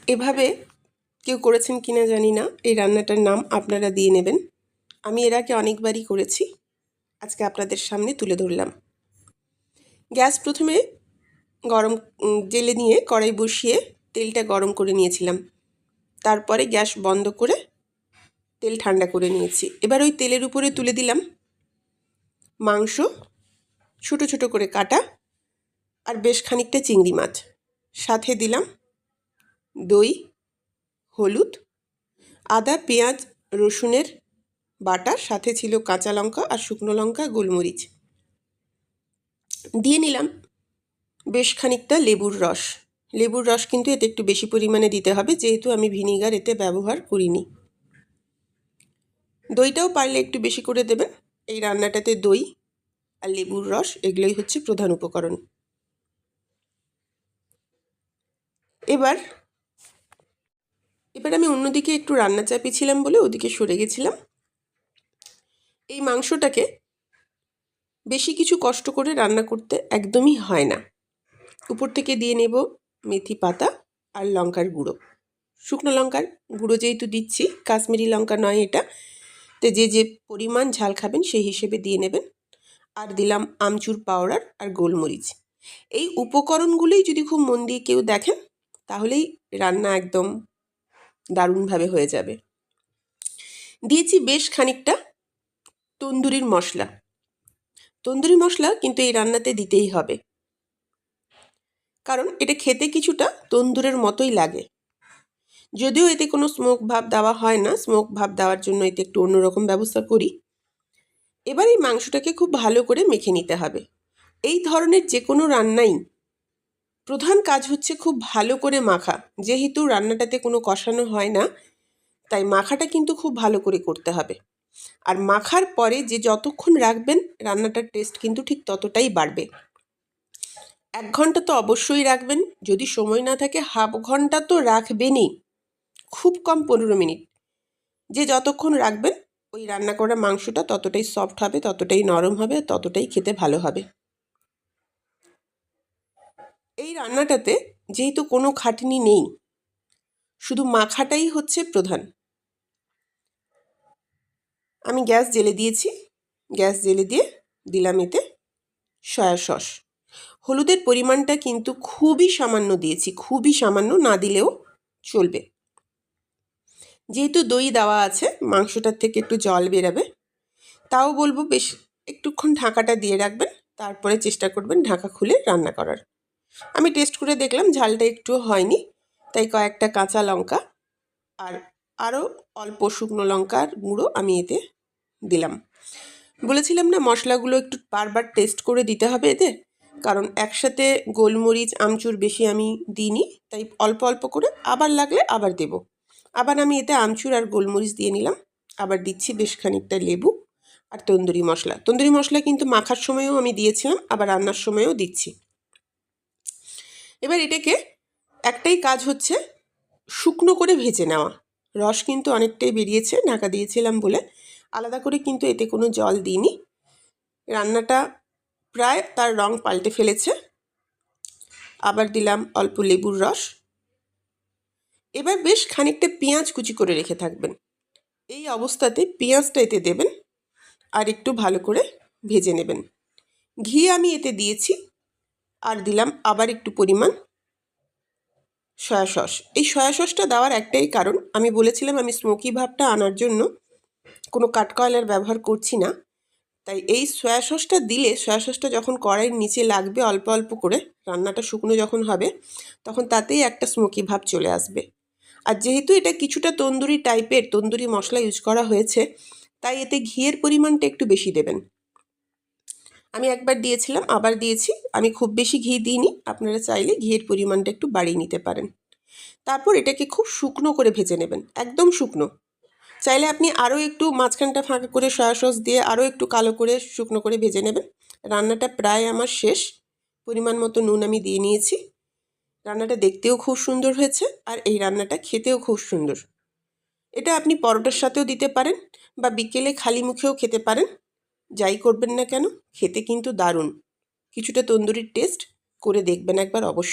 এভাবে কেউ করেছেন কিনা জানি না, এই রান্নাটার নাম আপনারা দিয়ে নেবেন। আমি এর আগে অনেকবারই করেছি, আজকে আপনাদের সামনে তুলে ধরলাম। গ্যাস প্রথমে গরম জেলে নিয়ে কড়াই বসিয়ে তেলটা গরম করে নিয়েছিলাম। তারপরে গ্যাস বন্ধ করে তেল ঠান্ডা করে নিয়েছি। এবার ওই তেলের উপরে তুলে দিলাম মাংস, ছোট ছোট করে কাটা, আর বেশ খানিকটা চিংড়ি মাছ। সাথে দিলাম দই, হলুদ, আদা, পেঁয়াজ, রসুনের বাটা, সাথে ছিল কাঁচা লঙ্কা আর শুকনো লঙ্কা, গোলমরিচ। দিয়ে নিলাম বেশ খানিকটা লেবুর রস। লেবুর রস কিন্তু এতে একটু বেশি পরিমাণে দিতে হবে, যেহেতু আমি ভিনিগার এতে ব্যবহার করিনি। দইটাও পারলে একটু বেশি করে দেবেন। এই রান্নাটাতে দই আর লেবুর রস এগুলোই হচ্ছে প্রধান উপকরণ। এবার আমি অন্যদিকে একটু রান্না চাপিয়েছিলাম বলে ওদিকে সরে গেছিলাম। এই মাংসটাকে বেশি কিছু কষ্ট করে রান্না করতে একদমই হয় না। উপর থেকে দিয়ে নেব মেথি পাতা আর লঙ্কার গুঁড়ো। শুকনো লঙ্কার গুঁড়ো যেহেতু দিচ্ছি, কাশ্মীরি লঙ্কা নয় এটা, তো যে যে পরিমাণ ঝাল খাবেন সেই হিসেবে দিয়ে নেবেন। আর দিলাম আমচুর পাউডার আর গোলমরিচ। এই উপকরণগুলোই যদি খুব মন দিয়ে কেউ দেখেন তাহলেই রান্না একদম দারুণভাবে হয়ে যাবে। দিয়েছি বেশ খানিকটা তন্দুরির মশলা। তন্দুরি মশলা কিন্তু এই রান্নাতে দিতেই হবে, কারণ এটা খেতে কিছুটা তন্দুরের মতোই লাগে। যদিও এতে কোনো স্মোক ভাব দেওয়া হয় না, স্মোক ভাব দেওয়ার জন্য এতে একটু অন্যরকম ব্যবস্থা করি। এবার এই মাংসটাকে খুব ভালো করে মেখে নিতে হবে। এই ধরনের যে কোনো রান্নাই প্রধান কাজ হচ্ছে খুব ভালো করে মাখা। যেহেতু রান্নাটাতে কোনো কষানো হয় না, তাই মাখাটা কিন্তু খুব ভালো করে করতে হবে। আর মাখার পরে যে যতক্ষণ রাখবেন রান্নাটার টেস্ট কিন্তু ঠিক ততটাই বাড়বে। 1 ঘন্টা তো অবশ্যই রাখবেন, যদি সময় না থাকে হাফ ঘন্টা তো রাখবেনই, খুব কম 15 মিনিট। যে যতক্ষণ রাখবেন ওই রান্না করা মাংসটা ততটাই সফট হবে, ততটাই নরম হবে, ততটাই খেতে ভালো হবে। এই রান্নাটাতে যেহেতু কোনো খাটনি নেই, শুধু মাখাটাই হচ্ছে প্রধান। আমি গ্যাস জ্বেলে দিয়েছি। গ্যাস জ্বেলে দিয়ে দিলাম এতে সয়া সস। হলুদের পরিমাণটা কিন্তু খুবই সামান্য দিয়েছি, খুবই সামান্য, না দিলেও চলবে। যেহেতু দই দেওয়া আছে, মাংসটার থেকে একটু জল বেরাবে। তাও বলবো বেশ একটুক্ষণ ঢাকাটা দিয়ে রাখবেন, তারপরে চেষ্টা করবেন ঢাকা খুলে রান্না করার। আমি টেস্ট করে দেখলাম ঝালটা একটুও হয়নি, তাই কয়েকটা কাঁচা লঙ্কা আর আরও অল্প শুকনো লঙ্কার গুঁড়ো আমি এতে দিলাম। বলেছিলাম না মশলাগুলো একটু বারবার টেস্ট করে দিতে হবে এতে, কারণ একসাথে গোলমরিচ আমচুর বেশি আমি দিইনি, তাই অল্প অল্প করে আবার লাগলে আবার দেব। আবার আমি এতে আমচুর আর গোলমরিচ দিয়ে নিলাম। আবার দিচ্ছি বেশ খানিকটা লেবু আর তন্দুরি মশলা। তন্দুরি মশলা কিন্তু মাখার সময়ও আমি দিয়েছিলাম, আবার রান্নার সময়ও দিচ্ছি। এবার এটাকে একটাই কাজ হচ্ছে শুকনো করে ভেজে নেওয়া। রস কিন্তু অনেকটাই বেরিয়েছে ঢাকা দিয়েছিলাম বলে, আলাদা করে কিন্তু এতে কোনো জল দিইনি। রান্নাটা প্রায় তার রং পাল্টে ফেলেছে। আবার দিলাম অল্প লেবুর রস। এবার বেশ খানিকটা পেঁয়াজ কুচি করে রেখে থাকবেন। এই অবস্থাতে পেঁয়াজটা এতে দেবেন আর একটু ভালো করে ভেজে নেবেন। ঘি আমি এতে দিয়েছি, আর দিলাম আবার একটু পরিমাণ সয়া সস। এই সয়া সসটা দেওয়ার একটাই কারণ, আমি বলেছিলাম আমি স্মোকি ভাবটা আনার জন্য কোনো কাঠকয়লার ব্যবহার করছি না, তাই এই সয়া সসটা দিলে, সয়া সসটা যখন কড়াইয়ের নিচে লাগবে অল্প অল্প করে, রান্নাটা শুকনো যখন হবে তখন তাতেই একটা স্মোকি ভাব চলে আসবে। আর যেহেতু এটা কিছুটা তন্দুরি টাইপের, তন্দুরি মশলা ইউজ করা হয়েছে, তাই এতে ঘিয়ের পরিমাণটা একটু বেশি দেবেন। আমি একবার দিয়েছিলাম, আবার দিয়েছি। আমি খুব বেশি ঘি দিইনি, আপনারা চাইলে ঘিয়ের পরিমাণটা একটু বাড়িয়ে নিতে পারেন। তারপর এটাকে খুব শুকনো করে ভেজে নেবেন, একদম শুকনো। চাইলে আপনি আরও একটু মাঝখানটা ফাঁকা করে সয়া সস দিয়ে আরও একটু কালো করে শুকনো করে ভেজে নেবেন। রান্নাটা প্রায় আমার শেষ। পরিমাণ মতো নুন আমি দিয়ে নিয়েছি। রান্নাটা দেখতেও খুব সুন্দর হয়েছে, আর এই রান্নাটা খেতেও খুব সুন্দর। এটা আপনি পরোটার সাথেও দিতে পারেন বা বিকেলে খালি মুখেও খেতে পারেন। যাই করবেন না কেন খেতে কিন্তু দারুণ। কিছুটা তন্দুরির টেস্ট করে দেখবেন একবার অবশ্যই।